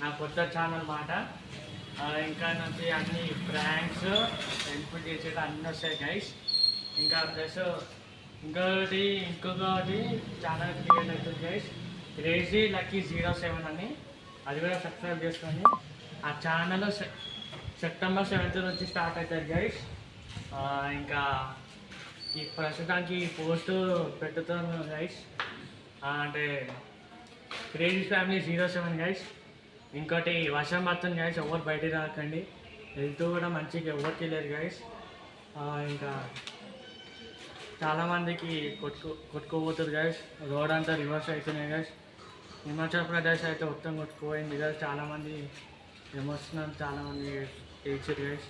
నా కొత్త ఛానల్ మాట. ఇంకా నుంచి అన్ని ప్రాంక్స్ హెల్ప్ చేసేది అన్నీ వస్తాయి గైస్. ఇంకా ప్లస్ ఇంకొకటి ఛానల్ క్రియేట్ అవుతుంది గైస్, క్రేజీ లక్కీ 07 అని. అది కూడా సబ్స్క్రైబ్ చేసుకోండి. ఆ ఛానల్ సెప్టెంబర్ 7th నుంచి స్టార్ట్ అవుతుంది గైస్. ఇంకా ఈ ప్రస్తుతానికి పోస్ట్ పెట్టుతాను గైస్, అంటే క్రేజీ ఫ్యామిలీ 07 గైస్. ఇంకోటి వర్షం పడుతుంది గైస్, ఎవరు బయటికి రాకండి. హెల్త్ కూడా మంచిగా ఎవరికి లేదు గైస్. ఇంకా చాలామందికి కొట్టుకోపోతుంది గైస్, రోడ్ అంతా రివర్స్ అవుతున్నాయి గైస్. హిమాచల్ ప్రదేశ్ అయితే మొత్తం కొట్టుకుపోయింది గైస్. చాలామంది ఎమోషనల్ చాలామంది ఏడ్చారు గైస్.